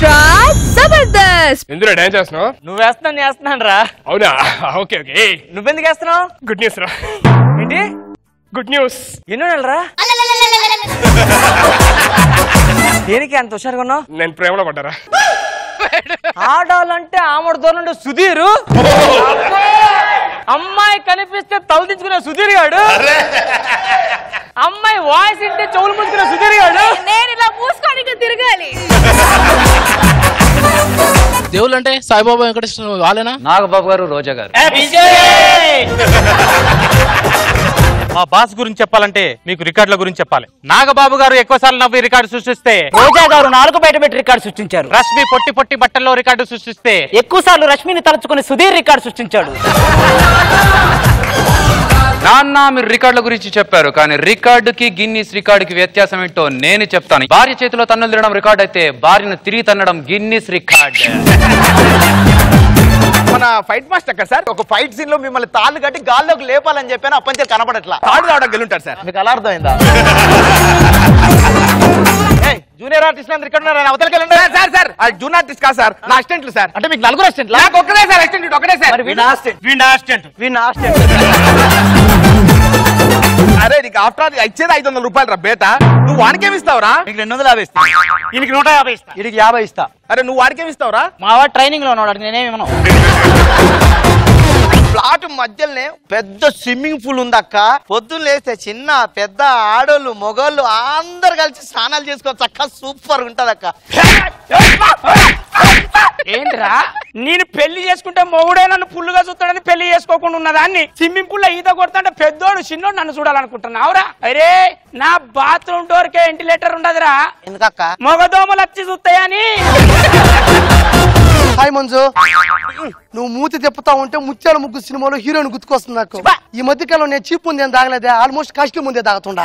Extra Jabardasth. ఎందులో dance చేస్తున్నావు? నువ్వు వేస్తున్నావు నేను వేస్తున్నాను రా. అవునా? Okay okay. నువ్వెందుకు వేస్తున్నావు? గుడ్ న్యూస్ రా. ఏంటి గుడ్ న్యూస్? ఎన్నో నెలరా? దేనికి అంత హుషారుగా ఉన్నావు? నేను ప్రేమలో పడ్డారా? ఆడాలంటే ఆమడ దూరంలో సుధీర్, అమ్మాయి కనిపిస్తే తలదించుకునే సుధీర్ గాడు, అమ్మాయి వాయిస్ ఇంటే చెవులు ముంచుకునే సుధీర్ గాడు. నేను ఇలా మూసుకోడానికి తిరగాలి. దేవుళ్ళు అంటే సాయిబాబా వెంకటేశ్వర వాళ్ళేనా? నాగబాబు గారు, రోజా గారు. మా బాస్ గురించి చెప్పాలంటే మీకు రికార్డుల గురించి చెప్పాలి. నాగబాబు గారు ఎక్కువ సార్లు నవ్వి రికార్డు సృష్టిస్తే, రోజా గారు 4 బయట పెట్టి రికార్డు సృష్టించారు. రష్మి పొట్టి పొట్టి బట్టల్లో రికార్డు సృష్టిస్తే, ఎక్కువ సార్లు రష్మిని తలుచుకుని సుధీర్ రికార్డు సృష్టించాడు. నాన్న మీరు రికార్డుల గురించి చెప్పారు, కానీ రికార్డుకి గిన్నీస్ రికార్డుకి వ్యత్యాసం ఏంటో నేను చెప్తాను. భార్య చేతిలో తన్నులు తినడం రికార్డు అయితే, భార్యను తిరిగి తన్నడం గిన్నీస్ రికార్డ్. మన ఫైట్ మాస్టర్ కదా సార్, ఒక ఫైట్ సీన్ లో మిమ్మల్ని తాళ్ళు కట్టి గాల్లోకి లేపాలని చెప్పాను, అప్పంచే కనపడట్లా. తాడు రావడం గెలుంటారు సార్. మీకు అలా అర్థమైందా? జూనియర్ ఆర్టిస్ట్ అందరు ఇక్కడ ఉన్నారు, అవతలకి వెళ్ళండి. సార్ సార్ అది జూనియర్ ఆర్టిస్ట్ కాదు సార్, నా అసిస్టెంట్లు సార్. అంటే మీకు 4 అసిస్టెంట్లు? నాకు ఒక్కడే సార్ అసిస్టెంట్, ఒకటే సార్. అరే నీకు ఆఫ్టర్ ఆల్ ఇచ్చేది 500 రూపాయలు రా బేట, నువ్వు వానికేమి ఇస్తావురా? నీకు 250 ఇస్తా. ఈయనకి 150 ఇస్తా. వీడికి 50 ఇస్తా. అరే నువ్వు వాడికేమి ఇస్తావురా? మా వాడు ట్రైనింగ్ లో ఉన్నాడు, నేనేమి ఇవ్వను. ప్లాట్ మధ్యలోనే పెద్ద స్విమ్మింగ్ పూల్ ఉందక్క. పొద్దున్న లేస్తే చిన్న పెద్ద ఆడోళ్ళు మొగోళ్ళు అందరు కలిసి స్నానాలు చేసుకోవచ్చు అక్క, సూపర్ ఉంటది అక్క. ఏంట్రా నేను పెళ్లి చేసుకుంటే మొగుడే నన్ను పుల్లుగా చూస్తాడని పెళ్లి చేసుకోకుండా ఉన్నదాన్ని స్విమ్మింగ్ పూల్ లో ఈత కొడతాంటే పెద్దోడు చిన్నోడు నన్ను చూడాలనుకుంటున్నావురా? అరే నా బాత్రూమ్ డోర్ కే వెంటిలేటర్ ఉండదురా. ఎందుకక్క? మొగదోమలు వచ్చి చూస్తాయని. హాయ్ మంజు, నువ్వు మూతి తిప్పుతా ఉంటే ముత్యాల ముగ్గు సినిమాలో హీరోయిన్ గుర్తుకొస్తుంది నాకు. ఈ మధ్యకాలం నేను చీప్ ముందే తాగలేదే, ఆల్మోస్ట్ కాస్ట్లీ ముందే తాగుతుండా.